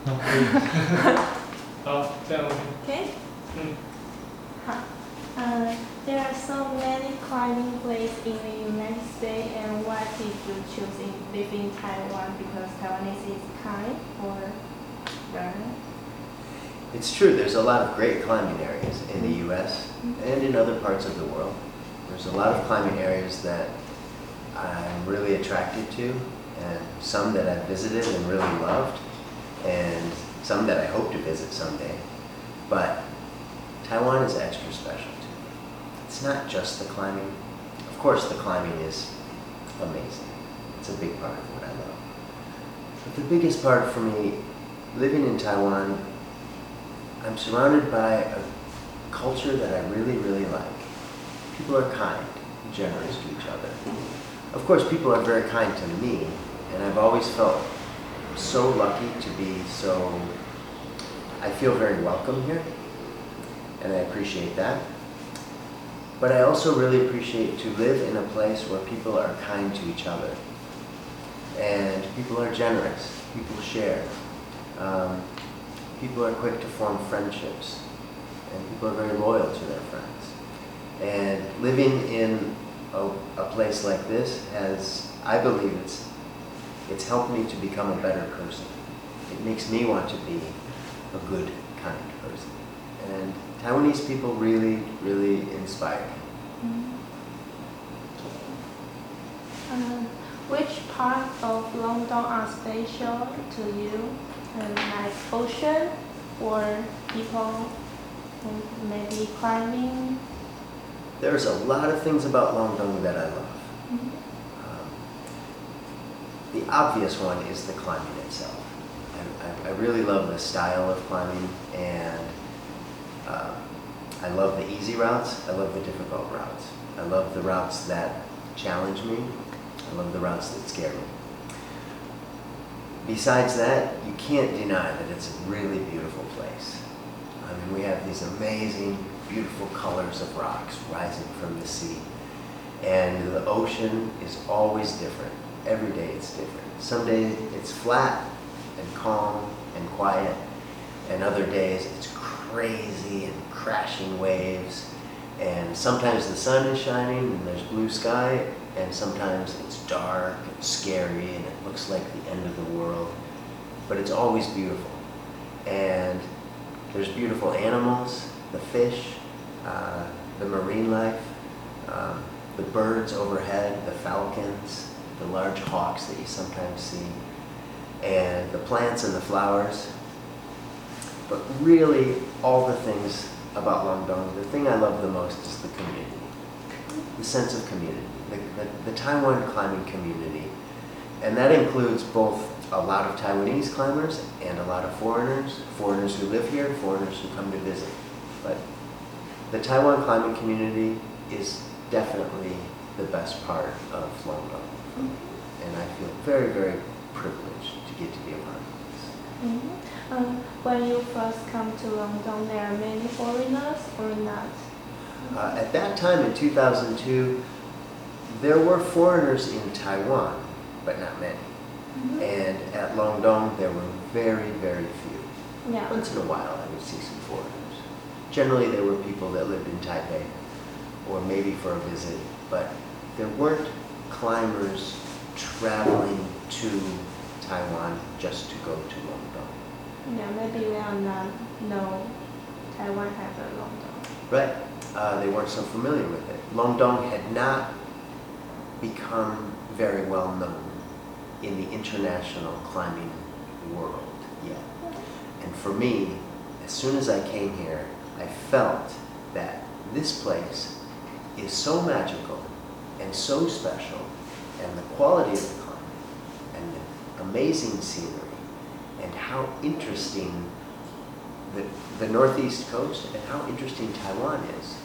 No. 好，这样 OK。 Okay. 嗯。 There are so many climbing places in the United States, and why did you choose in live in Taiwan? Because Taiwanese is kind or learn? It's true, there's a lot of great climbing areas in the US and in other parts of the world. There's a lot of climbing areas that I'm really attracted to, and some that I've visited and really loved, and some that I hope to visit someday. But Taiwan is extra special to me. It's not just the climbing. Of course, the climbing is amazing. It's a big part of what I love. But the biggest part for me, living in Taiwan, I'm surrounded by a culture that I really, really like. People are kind and generous to each other. Of course, people are very kind to me, and I've always felt so lucky to be I feel very welcome here, and I appreciate that. But I also really appreciate to live in a place where people are kind to each other, and people are generous, people share. People are quick to form friendships, and people are very loyal to their friends. And living in a place like this I believe it's helped me to become a better person. It makes me want to be a good, kind person. And Taiwanese people really, really inspire me. Which part of Longdong are special to you? Like ocean or people, maybe climbing? There's a lot of things about Longdong that I love. The obvious one is the climbing itself. I really love the style of climbing, and I love the easy routes, I love the difficult routes. I love the routes that challenge me, I love the routes that scare me. Besides that, you can't deny that it's a really beautiful place. I mean, we have these amazing, beautiful colors of rocks rising from the sea. And the ocean is always different. Every day it's different. Some days it's flat and calm and quiet, and other days it's crazy and crashing waves. And sometimes the sun is shining and there's blue sky, and sometimes it's dark and scary and it looks like the end of the world. But it's always beautiful. And there's beautiful animals, the fish, the marine life, the birds overhead, the falcons, the large hawks that you sometimes see, and the plants and the flowers. But really, all the things about Longdong, the thing I love the most is the community, the sense of community, the Taiwan climbing community. And that includes both a lot of Taiwanese climbers and a lot of foreigners who live here, foreigners who come to visit. But the Taiwan climbing community is definitely the best part of Longdong for me. And I feel very, very privileged to get to be a part of this. When you first come to Longdong, there are many foreigners or not? At that time in 2002, there were foreigners in Taiwan, but not many. And at Longdong, there were very, very few. Yeah. Once in a while, I would see some foreigners. Generally, there were people that lived in Taipei, or maybe for a visit, but there weren't climbers traveling to Taiwan just to go to Longdong. Yeah, maybe they are not know Taiwan has a Longdong. Right. They weren't so familiar with it. Longdong had not become very well known in the international climbing world yet. And for me, as soon as I came here, I felt that this place is so magical and so special, and the quality of the climbing and the amazing scenery and how interesting the northeast coast and how interesting Taiwan is.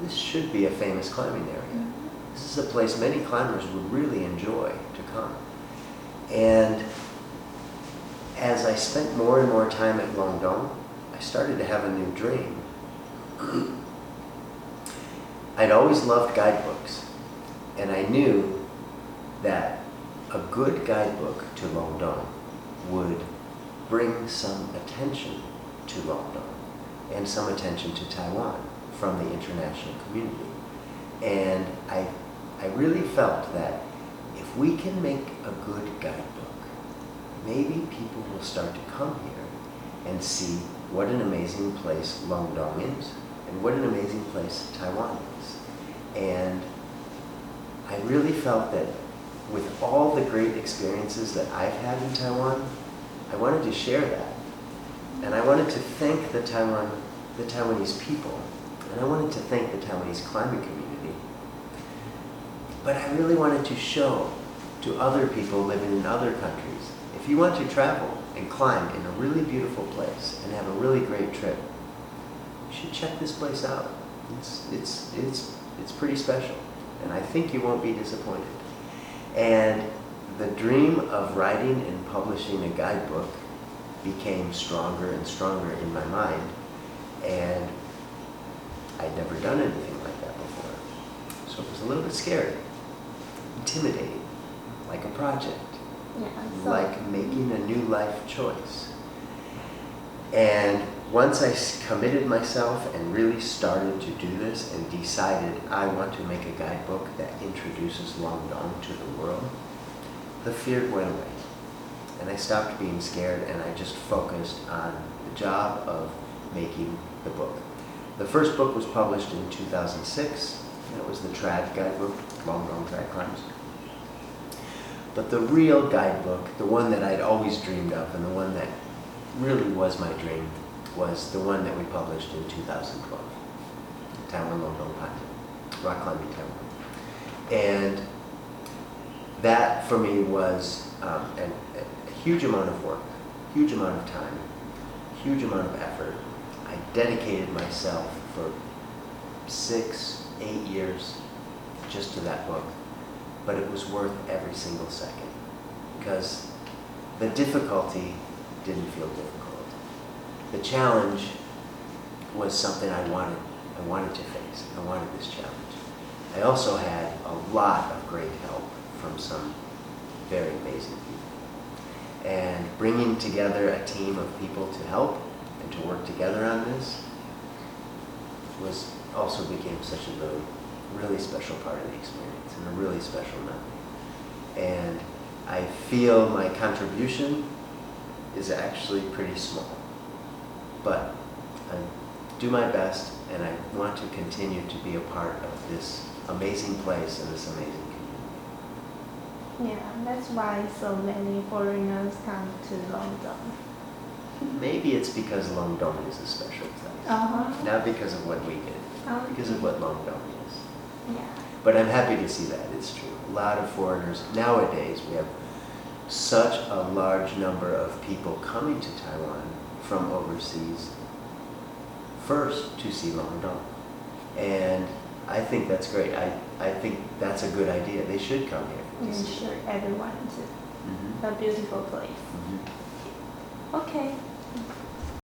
This should be a famous climbing area. This is a place many climbers would really enjoy to come. And as I spent more and more time at Longdong, I started to have a new dream. I'd always loved guidebooks, and I knew that a good guidebook to Longdong would bring some attention to Guangdong and some attention to Taiwan from the international community. And I really felt that if we can make a good guidebook, maybe people will start to come here and see what an amazing place Guangdong is and what an amazing place Taiwan is. And I really felt that with all the great experiences that I've had in Taiwan, I wanted to share that. And I wanted to thank the Taiwanese people, and I wanted to thank the Taiwanese climbing community. But I really wanted to show to other people living in other countries, if you want to travel and climb in a really beautiful place and have a really great trip, you should check this place out. It's pretty special, and I think you won't be disappointed. And the dream of writing and publishing a guidebook became stronger and stronger in my mind, and I'd never done anything like that before. So it was a little bit scary, intimidating, like a project, like making a new life choice. And once I committed myself and really started to do this and decided I want to make a guidebook that introduces Guangdong to the world, the fear went away. And I stopped being scared, and I just focused on the job of making the book. The first book was published in 2006, and it was the trad guidebook, Guangdong Trad Climbs. But the real guidebook, the one that I'd always dreamed of, and the one that really was my dream, was the one that we published in 2012, Taiwan Guangdong Climbing, Rock Climbing Taiwan. And that for me was a huge amount of work, huge amount of time, huge amount of effort. I dedicated myself for 6, 8 years just to that book, but it was worth every single second, because the difficulty didn't feel difficult. The challenge was something I wanted to face. I wanted this challenge. I also had a lot of great help from some very amazing people. And bringing together a team of people to help and to work together on this also became such a really special part of the experience and a really special memory. And I feel my contribution is actually pretty small, but I do my best, and I want to continue to be a part of this amazing place and this amazing community. Yeah, that's why so many foreigners come to Guangdong. Maybe it's because Guangdong is a special place. Not because of what we did, because of what Guangdong is. Yeah. But I'm happy to see that, it's true. A lot of foreigners, nowadays we have such a large number of people coming to Taiwan from overseas, first to see Guangdong. And I think that's great. I think that's a good idea. They should come here. And sure, everyone to a beautiful place. Okay.